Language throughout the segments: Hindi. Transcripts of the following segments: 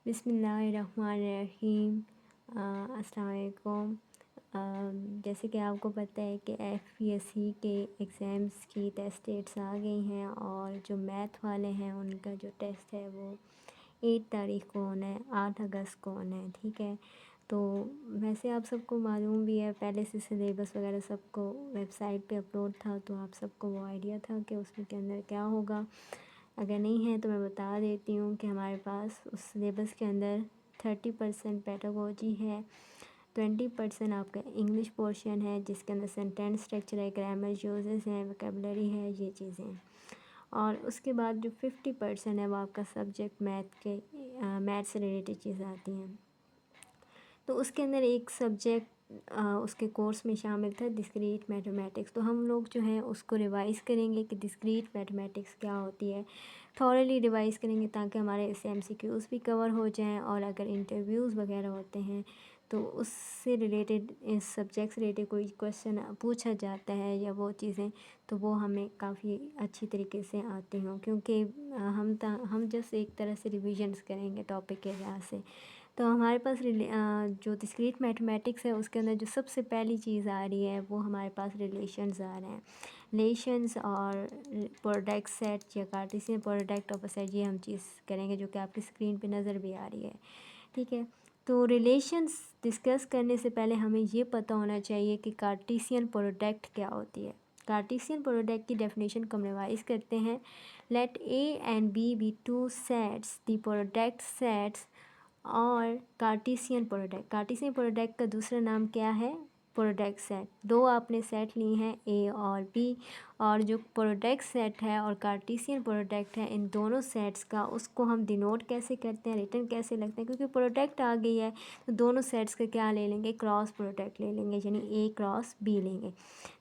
बिस्मिल्लाहिर्रहमानिर्रहीम। अस्सलाम वालेकुम। जैसे कि आपको पता है कि एफपीएससी के एग्ज़ाम्स की टेस्ट डेट्स आ गई हैं और जो मैथ वाले हैं उनका जो टेस्ट है वो 8 तारीख को होना है, 8 अगस्त को होना है। ठीक है, तो वैसे आप सबको मालूम भी है, पहले से सिलेबस वगैरह सबको वेबसाइट पे अपलोड था, तो आप सबको वो आइडिया था कि उसमें के अंदर क्या होगा। अगर नहीं है तो मैं बता देती हूँ कि हमारे पास उस सिलेबस के अंदर 30% पेडागोजी है, 20% आपका इंग्लिश पोर्शन है जिसके अंदर सेंटेंस स्ट्रक्चर है, ग्रामर यूजेस हैं, वोकेबलरी है, ये चीज़ें हैं। और उसके बाद जो 50% है वो आपका सब्जेक्ट मैथ से रिलेटेड चीज़ें आती हैं। तो उसके अंदर एक सब्जेक्ट उसके कोर्स में शामिल था डिस्क्रीट मैथमेटिक्स। तो हम लोग जो है उसको रिवाइज़ करेंगे कि डिस्क्रीट मैथमेटिक्स क्या होती है, थॉरली रिवाइज़ करेंगे ताकि हमारे इससे एमसीक्यूज़ भी कवर हो जाएं और अगर इंटरव्यूज़ वगैरह होते हैं तो उससे रिलेटेड, इस सब्जेक्ट से रिलेटेड कोई क्वेश्चन पूछा जाता है या वो चीज़ें, तो वो हमें काफ़ी अच्छी तरीके से आती हों, क्योंकि हम जस्ट एक तरह से रिविजन्स करेंगे टॉपिक के लिहाज से। तो हमारे पास जो डिस्क्रीट मैथमेटिक्स है उसके अंदर जो सबसे पहली चीज़ आ रही है वो हमारे पास रिलेशंस आ रहे हैं। रिलेशंस और प्रोडक्ट सेट या Cartesian product of a set, ये हम चीज़ करेंगे जो कि आपकी स्क्रीन पे नज़र भी आ रही है। ठीक है, तो रिलेशंस डिस्कस करने से पहले हमें ये पता होना चाहिए कि कार्टेशियन प्रोडक्ट क्या होती है। कार्टेशियन प्रोडक्ट की डेफिनेशन को हम रिवाइज करते हैं। Let A and B two sets, the product sets और कार्टेशियन प्रोडक्ट का दूसरा नाम क्या है, प्रोडक्ट सेट। दो आपने सेट लिए हैं ए और बी, और जो प्रोडक्ट सेट है और कार्टेशियन प्रोडक्ट है, इन दोनों सेट्स का उसको हम डिनोट कैसे करते हैं, रिटर्न कैसे लगते हैं, क्योंकि प्रोडक्ट आ गई है तो दोनों सेट्स का क्या ले लेंगे, क्रॉस प्रोडक्ट ले लेंगे, यानी ए क्रॉस बी लेंगे।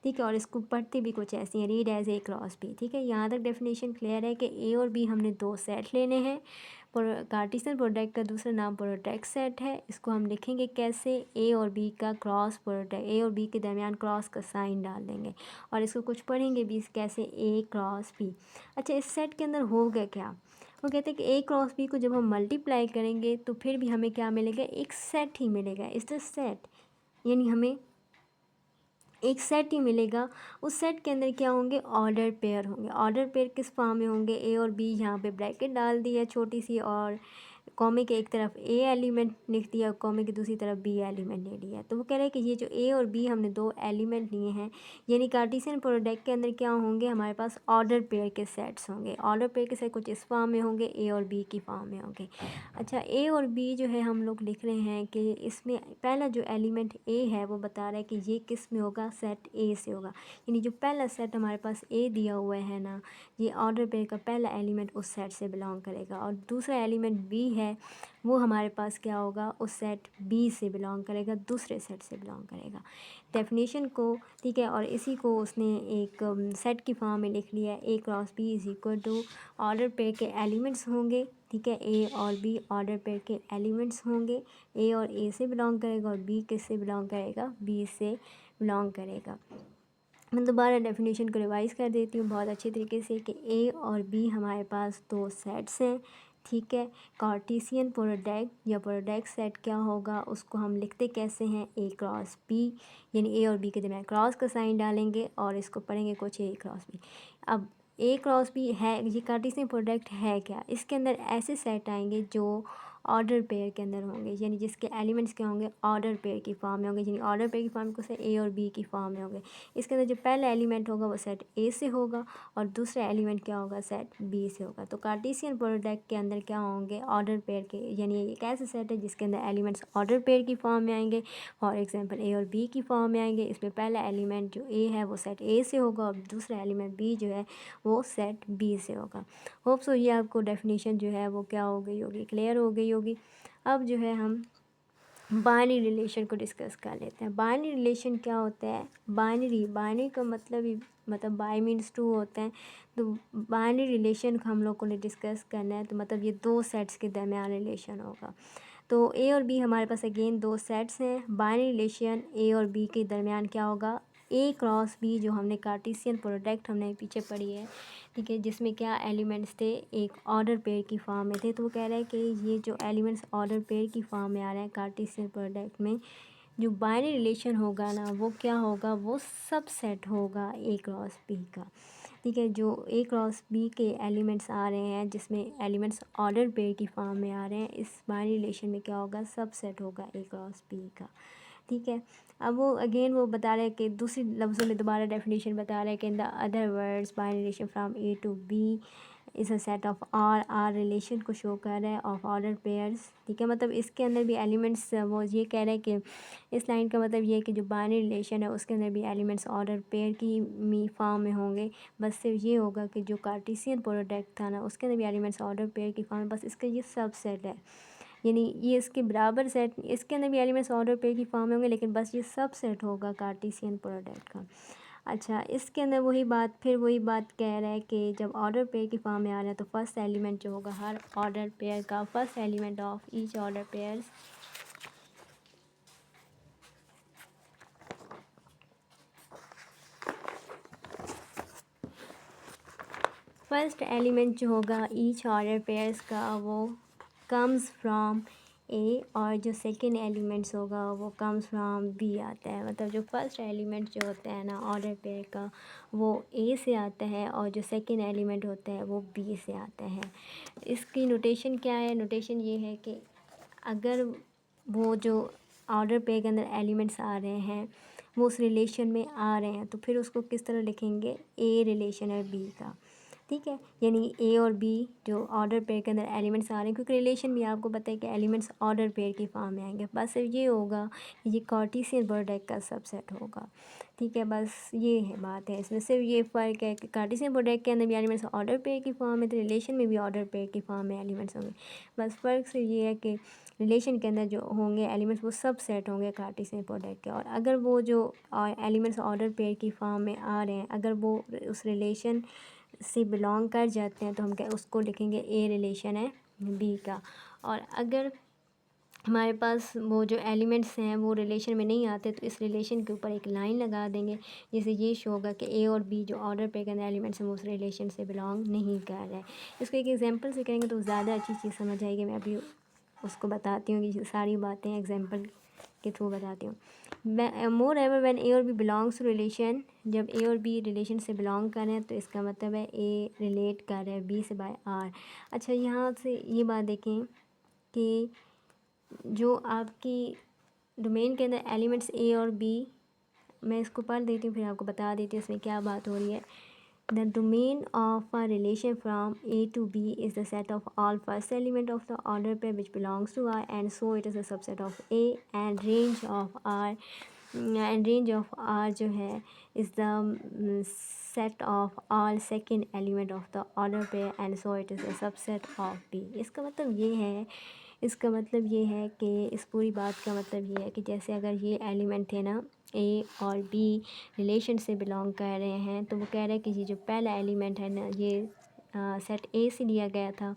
ठीक है, और इसको पढ़ते भी कुछ ऐसे हैं, read as A cross B. ठीक है, यहाँ तक डेफिनेशन क्लियर है कि ए और बी हमने दो सेट लेने हैं। कार्टेशियन प्रोडक्ट का दूसरा नाम प्रोडक्ट सेट है। इसको हम लिखेंगे कैसे, ए और बी का क्रॉस प्रोडक्ट, ए और बी के दरमियान क्रॉस का साइन डाल देंगे और इसको कुछ पढ़ेंगे भी कैसे, ए क्रॉस बी। अच्छा, इस सेट के अंदर होगा क्या, वो कहते हैं कि ए क्रॉस बी को जब हम मल्टीप्लाई करेंगे तो फिर भी हमें क्या मिलेगा, एक सेट ही मिलेगा। इस द सेट, यानी हमें एक सेट ही मिलेगा। उस सेट के अंदर क्या होंगे, ऑर्डर पेयर होंगे। ऑर्डर पेयर किस फॉर्म में होंगे, ए और बी, यहाँ पे ब्रैकेट डाल दी है छोटी सी, और कॉमे के एक तरफ ए एलिमेंट लिख दिया और कॉमे की दूसरी तरफ बी एलिमेंट ले लिया। तो वो कह रहे हैं कि ये जो ए और बी हमने दो एलिमेंट लिए हैं, यानी कार्टेशियन प्रोडक्ट के अंदर क्या होंगे, हमारे पास ऑर्डर पेयर के सेट्स होंगे। ऑर्डर पेयर के सेट कुछ इस फॉर्म में होंगे, ए और बी की फॉर्म में होंगे। अच्छा, ए और बी जो है हम लोग लिख रहे हैं कि इसमें पहला जो एलिमेंट ए है वो बता रहा है कि ये किस में होगा, सेट ए से होगा। यानी जो पहला सेट हमारे पास ए दिया हुआ है ना, ये ऑर्डर पेयर का पहला एलिमेंट उस सेट से बिलोंग करेगा, और दूसरा एलिमेंट बी है वो हमारे पास क्या होगा, उस सेट बी से बिलोंग करेगा, दूसरे सेट से बिलोंग करेगा। डेफिनेशन को, ठीक है, और इसी को उसने एक सेट की फॉर्म में लिख लिया है, A cross B is equal to order pair के एलिमेंट्स होंगे। ठीक है, ए और बी ऑर्डर पेयर के एलिमेंट्स होंगे। ए और ए से बिलोंग करेगा और बी किस से बिलोंग करेगा, बी से बिलोंग करेगा। मैं दोबारा डेफिनेशन को रिवाइज़ कर देती हूँ बहुत अच्छी तरीके से कि ए और बी हमारे पास दो सेट्स हैं। ठीक है, कार्टेशियन प्रोडक्ट या प्रोडक्ट सेट क्या होगा, उसको हम लिखते कैसे हैं, ए क्रॉस बी, यानी ए और बी के दरमियान क्रॉस का साइन डालेंगे और इसको पढ़ेंगे कुछ ए क्रॉस बी। अब ए क्रॉस बी है, ये कार्टेशियन प्रोडक्ट है क्या, इसके अंदर ऐसे सेट आएंगे जो ऑर्डर पेयर के अंदर होंगे, यानी जिसके एलिमेंट्स क्या होंगे, ऑर्डर पेयर की फॉर्म में होंगे, यानी ऑर्डर पेयर की फॉर्म को से ए और बी की फॉर्म में होंगे। इसके अंदर जो पहला एलिमेंट होगा वो सेट ए से होगा और दूसरा एलिमेंट क्या होगा, सेट बी से होगा। तो कार्टेशियन प्रोडक्ट के अंदर क्या होंगे, ऑर्डर पेयर के, यानी एक ऐसा सेट है जिसके अंदर एलिमेंट्स ऑर्डर पेयर की फॉर्म में आएंगे। फॉर एग्जांपल ए और बी की फॉर्म में आएंगे। इसमें पहला एलिमेंट जो ए है वो सेट ए से होगा और दूसरा एलिमेंट बी जो है वो सेट बी से होगा। होप सो ये आपको डेफिनेशन जो है वो क्या हो गई होगी, क्लियर हो गई होगी। अब जो है हम बाइनरी रिलेशन को डिस्कस कर लेते हैं। बाइनरी रिलेशन क्या होता है, बाइनरी का मतलब ही मतलब बाई मीन्स टू होता है। तो बाइनरी रिलेशन को हम लोग को डिस्कस करना है, तो मतलब ये दो सेट्स के दरमियान रिलेशन होगा। तो ए और बी हमारे पास अगेन दो सेट्स हैं। बाइनरी रिलेशन ए और बी के दरमियान क्या होगा, ए क्रॉस बी, जो हमने कार्टेशियन प्रोडक्ट हमने पीछे पढ़ी है, ठीक है, जिसमें क्या एलिमेंट्स थे, एक ऑर्डर पेयर की फॉर्म में थे। तो वो कह रहा है कि ये जो एलिमेंट्स ऑर्डर पेयर की फॉर्म में आ रहे हैं कार्टेशियन प्रोडक्ट में, जो बाइनरी रिलेशन होगा ना वो क्या होगा, वो सबसेट होगा ए क्रॉस बी का। ठीक है, जो ए क्रॉस बी के एलिमेंट्स आ रहे हैं जिसमें एलिमेंट्स ऑर्डर पेयर की फॉर्म में आ रहे हैं, इस बाइनरी रिलेशन में क्या होगा, सबसेट होगा ए क्रॉस बी का। ठीक है, अब वो अगेन वो बता रहे हैं कि दूसरी लफ्ज़ों में दोबारा डेफिनेशन बता रहे हैं कि in the other words binary relation from A to B is a set of R relation को शो कर रहा है ऑफ ऑर्डर पेयर्स। ठीक है, मतलब इसके अंदर भी एलिमेंट्स, वो ये कह रहे हैं कि इस लाइन का मतलब ये है कि जो बाइनरी रिलेशन है उसके अंदर भी एलिमेंट्स ऑर्डर पेयर की फॉर्म में होंगे। बस सिर्फ ये होगा कि जो कार्टेशियन प्रोडक्ट था ना उसके अंदर भी एलिमेंट्स ऑर्डर पेयर की फॉर्म में, बस इसका ये सब सेट है, यानी ये इसके बराबर सेट, इसके अंदर भी एलिमेंट्स ऑर्डर पेयर की फॉर्म में होंगे लेकिन बस ये सब सेट होगा कार्टेशियन प्रोडक्ट का। अच्छा, इसके अंदर वही बात कह रहा है कि जब ऑर्डर पेयर की फॉर्म में आ रहा है तो फर्स्ट एलिमेंट जो होगा हर ऑर्डर पेयर का, first element of each order pairs, first element जो होगा ईच ऑर्डर पेयर्स का वो कम्स फ्रॉम ए, और जो सेकेंड एलिमेंट्स होगा वो कम्स फ्रॉम बी आता है। मतलब जो फर्स्ट एलिमेंट जो होता है ना ऑर्डर पेयर का वो ए से आता है और जो सेकेंड एलिमेंट होता है वो बी से आता है। इसकी नोटेशन क्या है, नोटेशन ये है कि अगर वो जो ऑर्डर पेयर के अंदर एलिमेंट्स आ रहे हैं वो उस रिलेशन में आ रहे हैं तो फिर उसको किस तरह लिखेंगे, ए रिलेशन है बी का। ठीक है, यानी ए और बी जो ऑर्डर पेयर के अंदर एलिमेंट्स आ रहे हैं, क्योंकि रिलेशन भी आपको पता है कि एलिमेंट्स ऑर्डर पेयर की फॉर्म में आएंगे, बस सिर्फ ये होगा कि ये कार्टेशियन प्रोडक्ट का सबसेट होगा। ठीक है, बस ये है बात है, इसमें सिर्फ ये फ़र्क है कि कार्टेशियन प्रोडक्ट के अंदर भी एलिमेंट्स ऑर्डर पेयर की फॉर्म में, तो रिलेशन में भी ऑर्डर पेयर की फॉर्म में एलिमेंट्स होंगे। बस फ़र्क सिर्फ ये है कि रिलेशन के अंदर जो होंगे एलिमेंट्स वो सब सेट होंगे कार्टेशियन प्रोडक्ट के, और अगर वो जो एलिमेंट्स ऑर्डर पेयर की फॉर्म में आ रहे हैं अगर वो उस रिलेशन से बिलोंग कर जाते हैं तो हम क्या उसको लिखेंगे ए रिलेशन है बी का। और अगर हमारे पास वो जो एलिमेंट्स हैं वो रिलेशन में नहीं आते तो इस रिलेशन के ऊपर एक लाइन लगा देंगे जिससे ये शो होगा कि ए और बी जो ऑर्डर पे करने एलिमेंट्स हैं वो उस रिलेशन से बिलोंग नहीं कर रहे हैं। इसको एक एग्जांपल से करेंगे तो ज़्यादा अच्छी चीज़ समझ आएगी। मैं अभी उसको बताती हूँ कि सारी बातें एग्जांपल के थ्रू बताती हूँ। मोर एवर व्हेन ए और बी बिलोंग्स टू रिलेशन, जब ए और बी रिलेशन से बिलोंग कर रहे हैं तो इसका मतलब है ए रिलेट कर रहे हैं बी से बाय आर। अच्छा, यहाँ से ये बात देखें कि जो आपकी डोमेन के अंदर एलिमेंट्स ए और बी, मैं इसको पढ़ देती हूँ फिर आपको बता देती हूँ इसमें क्या बात हो रही है। The domain of a relation from A to B is the set of all first element of the order pair which belongs to R and so it is a subset of A and range of R जो है is the set of all second element of the order pair and so it is a subset of B. इसका मतलब ये है कि इस पूरी बात का मतलब ये है कि जैसे अगर ये एलिमेंट है ना ए और बी रिलेशन से बिलोंग कर रहे हैं तो वो कह रहे हैं कि ये जो पहला एलिमेंट है ना ये सेट ए से लिया गया था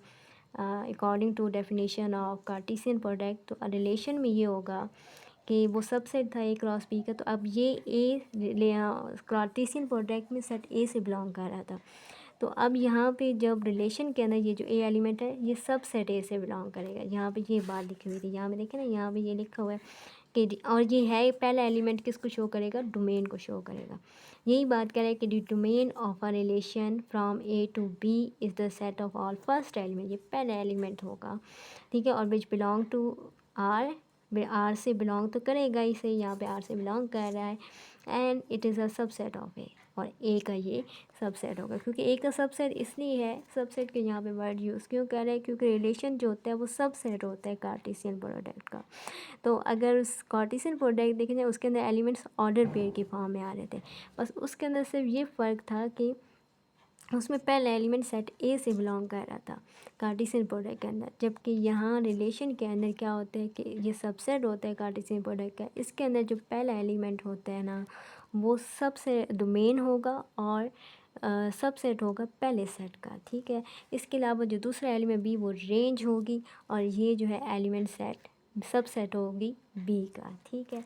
according to definition of Cartesian product. तो रिलेशन में ये होगा कि वो सबसेट था ए क्रॉस बी का, तो अब ये ए कार्टेशियन प्रोडक्ट में सेट ए से बिलोंग कर रहा था। तो अब यहाँ पे जब रिलेशन के अंदर ये जो ए एलिमेंट है ये सब सेट ए से बिलोंग करेगा। यहाँ पे ये बात लिखी हुई थी, यहाँ पे देखें ना, यहाँ पे ये लिखा हुआ है कि और ये है पहला एलिमेंट किसको शो करेगा, डोमेन को शो करेगा। यही बात कर रहा है कि the domain of a relation from A to B is the set of all first element, ये पहला एलिमेंट होगा। ठीक है, और which belong to R, R से बिलोंग तो करेगा ही सही, यहाँ पे आर से बिलोंग कर रहा है and it is a subset of A, और ए का ये सबसेट होगा। क्योंकि ए का सबसेट इसलिए है, सबसेट के यहाँ पे वर्ड यूज़ क्यों कर रहे हैं, क्योंकि रिलेशन जो होता है वो सबसेट होता है कार्टेशियन प्रोडक्ट का। तो अगर उस कार्टेशियन प्रोडक्ट देखें जाए उसके अंदर एलिमेंट्स ऑर्डर पेयर की फॉर्म में आ रहे थे, बस उसके अंदर सिर्फ ये फ़र्क था कि उसमें पहला एलिमेंट सेट ए से बिलोंग कर रहा था कार्टेशियन प्रोडक्ट के अंदर, जबकि यहाँ रिलेशन के अंदर क्या होता है कि ये सबसेट होता है कार्टेशियन प्रोडक्ट का। इसके अंदर जो पहला एलिमेंट होता है ना वो सबसे डोमेन होगा और सबसेट होगा पहले सेट का। ठीक है, इसके अलावा जो दूसरा एलिमेंट बी वो रेंज होगी और ये जो है एलिमेंट सेट सबसेट होगी बी का। ठीक है,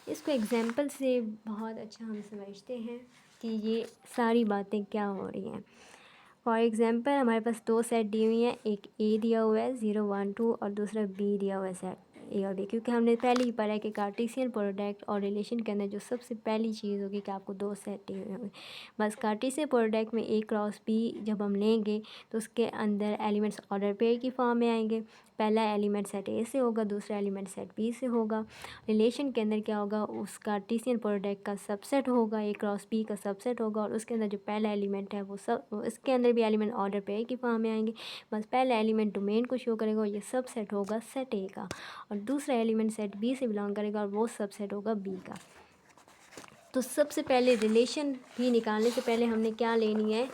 इसको एग्जांपल से बहुत अच्छा हम समझते हैं कि ये सारी बातें क्या हो रही हैं। फॉर एग्ज़ाम्पल हमारे पास दो सेट दी हुई हैं, एक ए दिया हुआ है 0 1 2 और दूसरा बी दिया हुआ है सेट ए और बी। क्योंकि हमने पहले ही पढ़ा है कि कार्टेशियन प्रोडक्ट और रिलेशन के अंदर जो सबसे पहली चीज़ होगी कि आपको दो सेट दिए हुए होंगे। बस कार्टेशियन प्रोडक्ट में ए क्रॉस बी जब हम लेंगे तो उसके अंदर एलिमेंट्स ऑर्डर पेयर की फॉर्म में आएंगे। पहला एलिमेंट सेट ए से होगा, दूसरा एलिमेंट सेट बी से होगा। रिलेशन के अंदर क्या होगा, उस कार्टेशियन प्रोडक्ट का सबसेट होगा, ए क्रॉस बी का सबसेट होगा और उसके अंदर जो पहला एलिमेंट है वो सब, इसके अंदर भी एलिमेंट ऑर्डर पेयर की फॉर्म में आएंगे। बस पहला एलिमेंट डोमेन को शो करेगा और ये सबसेट होगा सेट ए का, और दूसरा एलिमेंट सेट बी से बिलोंग करेगा और वो सबसेट होगा बी का। तो सबसे पहले रिलेशन भी निकालने से पहले हमने क्या लेनी है,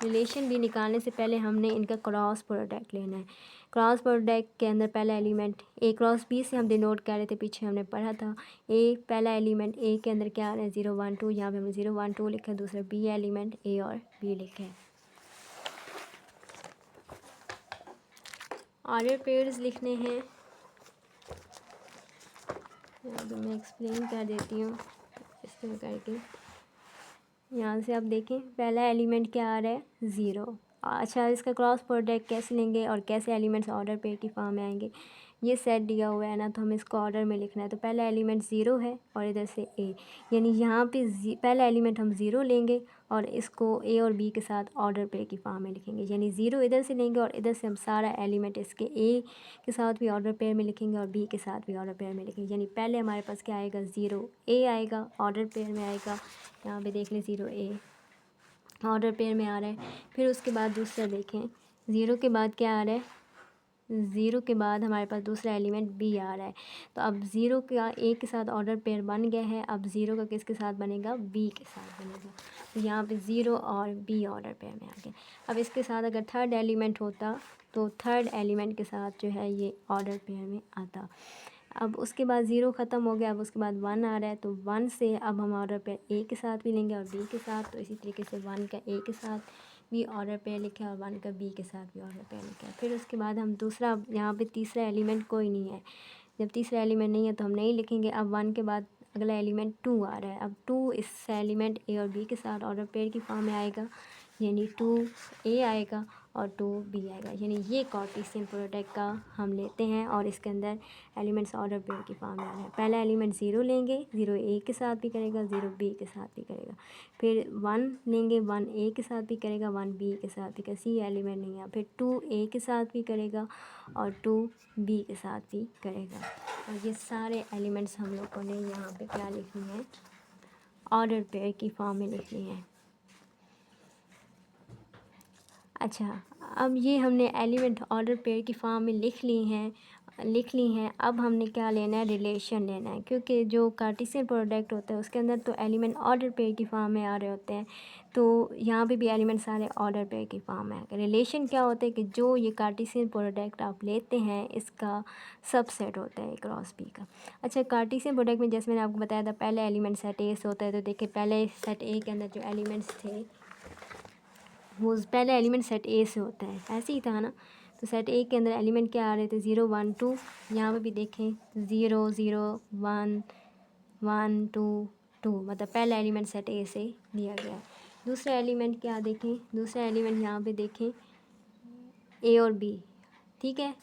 रिलेशन भी निकालने से पहले हमने इनका क्रॉस प्रोडक्ट लेना है। क्रॉस प्रोडक्ट के अंदर पहला एलिमेंट ए क्रॉस बी से हम डिनोट कर रहे थे, पीछे हमने पढ़ा था। ए पहला एलिमेंट ए के अंदर क्या आ रहा है 0 1 2, यहाँ पे हमने 0 1 2 लिखा है। दूसरा बी एलिमेंट ए और बी लिखे हैं। ऑर्डर पेयर्स लिखने हैं, तो मैं एक्सप्लेन कर देती हूँ इस तरह करके। यहाँ से आप देखें पहला एलिमेंट क्या आ रहा है 0। अच्छा, इसका क्रॉस प्रोडक्ट कैसे लेंगे और कैसे एलिमेंट्स ऑर्डर पेयर की फॉर्म में आएंगे, ये सेट दिया हुआ है ना, तो हमें इसको ऑर्डर में लिखना है। तो पहला एलिमेंट 0 है और इधर से ए, यानी यहाँ पे पहला एलिमेंट हम 0 लेंगे और इसको ए और बी के साथ ऑर्डर पेयर की फॉर्म में लिखेंगे। यानी 0 इधर से लेंगे और इधर से हम सारा एलिमेंट इसके ए के साथ भी ऑर्डर पेयर में लिखेंगे और बी के साथ भी ऑर्डर पेयर में लिखेंगे। यानी पहले हमारे पास क्या आएगा 0 ए आएगा, ऑर्डर पेयर में आएगा। यहाँ पे देख लें 0 ए ऑर्डर पेयर में आ रहा है। फिर उसके बाद दूसरा देखें, 0 के बाद क्या आ रहा है, 0 के बाद हमारे पास दूसरा एलिमेंट बी आ रहा है। तो अब 0 का ए के साथ ऑर्डर पेयर बन गया है, अब 0 का किसके साथ बनेगा, बी के साथ बनेगा। तो यहाँ पे 0 और बी ऑर्डर पेयर में आ गया। अब इसके साथ अगर थर्ड एलिमेंट होता तो थर्ड एलिमेंट के साथ जो है ये ऑर्डर पेयर में आता। अब उसके बाद 0 ख़त्म हो गया, अब उसके बाद 1 आ रहा है। तो 1 से अब हम ऑर्डर पेयर ए के साथ भी लेंगे और बी के साथ। तो इसी तरीके से 1 का ए के साथ भी ऑर्डर पेयर लिखा और 1 का बी के साथ भी ऑर्डर पेयर लिखा। फिर उसके बाद हम दूसरा, यहाँ पे तीसरा एलिमेंट कोई नहीं है। जब तीसरा एलिमेंट नहीं है तो हम नहीं लिखेंगे। अब 1 के बाद अगला एलिमेंट 2 आ रहा है। अब 2 इस एलिमेंट ए और बी के साथ ऑर्डर पेयर की फॉर्म में आएगा, यानी 2 ए आएगा और 2 बी आएगा। यानी ये कार्टेशियन प्रोडक्ट का हम लेते हैं और इसके अंदर एलिमेंट्स ऑर्डर पेयर की फॉर्म में आ रहे हैं। पहला एलिमेंट 0 लेंगे, 0 ए के साथ भी करेगा, 0 बी के साथ भी करेगा। फिर 1 लेंगे, 1 ए के साथ भी करेगा, 1 बी के साथ भी करेगा, सी एलिमेंट नहीं है। फिर 2 ए के साथ भी करेगा और 2 बी के साथ भी करेगा। और ये सारे एलिमेंट्स हम लोग को ने यहाँ पे क्या लिखनी है, ऑर्डर पेयर की फॉर्म में लिखनी है। अच्छा, अब ये हमने एलिमेंट ऑर्डर पेयर की फॉर्म में लिख ली हैं। अब हमने क्या लेना है, रिलेशन लेना है। क्योंकि जो कार्टेशियन प्रोडक्ट होता है उसके अंदर तो एलिमेंट ऑर्डर पेयर की फॉर्म में आ रहे होते हैं, तो यहाँ पे भी एलिमेंट सारे ऑर्डर पेयर की फॉर्म में आएंगे। रिलेशन क्या होता है कि जो ये कार्टेशियन प्रोडक्ट आप लेते हैं इसका सबसेट होता है क्रॉस बी का। अच्छा, कार्टेशियन प्रोडक्ट में जैसे मैंने आपको बताया था पहले एलिमेंट सेट ए से होता है। तो देखिए पहले सेट ए के अंदर जो एलिमेंट्स थे वो पहले एलिमेंट सेट ए से होता है, ऐसे ही था ना। तो सेट ए के अंदर एलिमेंट क्या आ रहे थे 0 1 2, यहाँ पे भी देखें 0 0 1 1 2 2, मतलब पहला एलिमेंट सेट ए से लिया गया है। दूसरा एलिमेंट क्या देखें, दूसरा एलिमेंट यहाँ पे देखें ए और बी, ठीक है।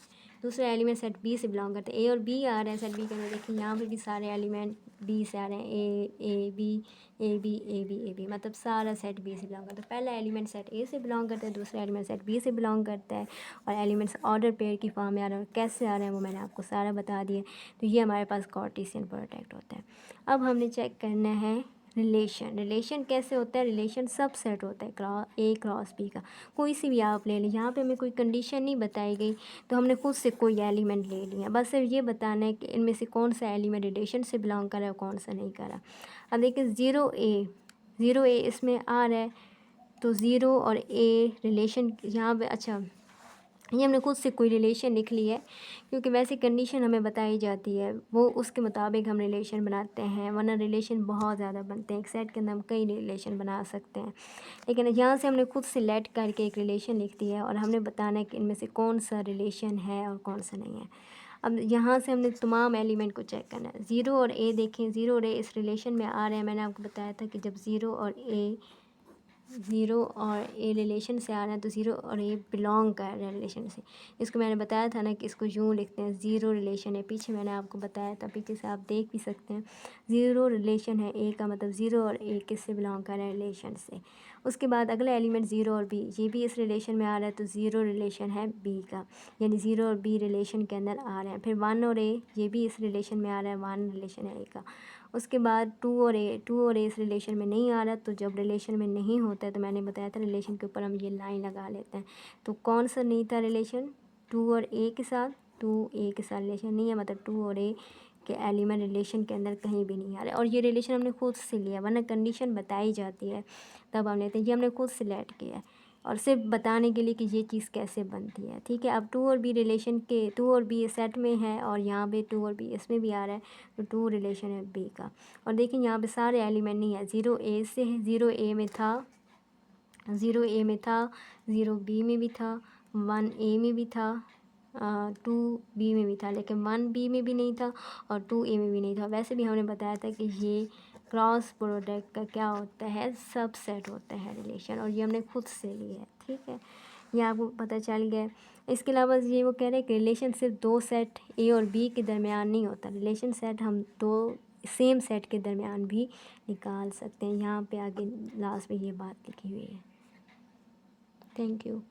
दूसरा एलिमेंट सेट बी से बिलोंग करते हैं, ए और बी आ रहे हैं सेट बी के अंदर। देखिए यहाँ पे भी सारे एलिमेंट बी से आ रहे हैं, A B A B A B A B, मतलब सारा सेट बी से बिलोंग करता है। पहला एलिमेंट सेट ए से बिलोंग करता है, दूसरा एलिमेंट सेट बी से बिलोंग करता है और एलिमेंट्स ऑर्डर पेयर की फॉर्म में आ रहे हैं। कैसे आ रहे हैं वो मैंने आपको सारा बता दिया। तो ये हमारे पास कार्टेशियन प्रोडक्ट होता है। अब हमने चेक करना है रिलेशन कैसे होता है। रिलेशन सब सेट होता है ए क्रॉस बी का, कोई सी भी आप ले लें। यहाँ पे हमें कोई कंडीशन नहीं बताई गई, तो हमने खुद से कोई एलिमेंट ले लिया। बस सिर्फ ये बताना है कि इनमें से कौन सा एलिमेंट रिलेशन से बिलोंग कर रहा है और कौन सा नहीं कर रहा। अब देखिए 0 ए इसमें आ रहा है, तो 0 और ए रिलेशन यहाँ पे, अच्छा ये हमने खुद से कोई रिलेशन लिख ली है, क्योंकि वैसे कंडीशन हमें बताई जाती है वो उसके मुताबिक हम रिलेशन बनाते हैं, वरना रिलेशन बहुत ज़्यादा बनते हैं। एक सेट के अंदर हम कई रिलेशन बना सकते हैं, लेकिन यहाँ से हमने खुद सिलेक्ट करके एक रिलेशन लिख दिया है और हमने बताना है कि इनमें से कौन सा रिलेशन है और कौन सा नहीं है। अब यहाँ से हमने तमाम एलिमेंट को चेक करना है। 0 और ए देखें, 0 और ए इस रिलेशन में आ रहे हैं। मैंने आपको बताया था कि जब 0 और ए ज़ीरो और ए रिलेशन से आ रहा है तो ज़ीरो और ए बिलोंग कर रहा है रिलेशन से। इसको मैंने बताया था ना कि इसको यूँ लिखते हैं, ज़ीरो रिलेशन है, पीछे मैंने आपको बताया था, पीछे से आप देख भी सकते हैं। ज़ीरो रिलेशन है ए का मतलब ज़ीरो और ए किससे बिलोंग कर रहे हैं, रिलेशन से। उसके बाद अगला एलिमेंट ज़ीरो और बी, ये भी इस रिलेशन में आ रहा है तो ज़ीरो रिलेशन है बी का, यानी ज़ीरो और बी रिलेशन के अंदर आ रहे हैं। फिर वन और ए, ये भी इस रिलेशन में आ रहा है, वन रिलेशन है ए का। उसके बाद टू और ए इस रिलेशन में नहीं आ रहा, तो जब रिलेशन में नहीं होता है तो मैंने बताया था रिलेशन के ऊपर हम ये लाइन लगा लेते हैं। तो कौन सा नहीं था रिलेशन, टू और ए के साथ, टू ए के साथ रिलेशन नहीं है, मतलब टू और ए के एलिमेंट रिलेशन के अंदर कहीं भी नहीं आ रहे। और ये रिलेशन हमने खुद से लिया, वरना कंडीशन बताई जाती है तब हम लेते हैं, ये हमने खुद सिलेक्ट किया है और सिर्फ बताने के लिए कि ये चीज़ कैसे बनती है। ठीक है, अब टू और बी रिलेशन के, टू और बी सेट में है और यहाँ पे टू और बी इसमें भी आ रहा है, तो टू रिलेशन है बी का। और देखिए यहाँ पे सारे एलिमेंट नहीं है, ज़ीरो ए से है, ज़ीरो ए में था, ज़ीरो ए में था, ज़ीरो बी में भी था, वन ए में भी था, टू बी में भी था, लेकिन वन बी में भी नहीं था और टू ए में भी नहीं था। वैसे भी हमने बताया था कि ये क्रॉस प्रोडक्ट का क्या होता है, सबसेट होता है रिलेशन, और ये हमने खुद से लिया है। ठीक है, ये आपको पता चल गया। इसके अलावा ये वो कह रहे हैं कि रिलेशन सिर्फ दो सेट ए और बी के दरमियान नहीं होता, रिलेशन सेट हम दो सेम सेट के दरमियान भी निकाल सकते हैं। यहाँ पे आगे लास्ट में ये बात लिखी हुई है। Thank you.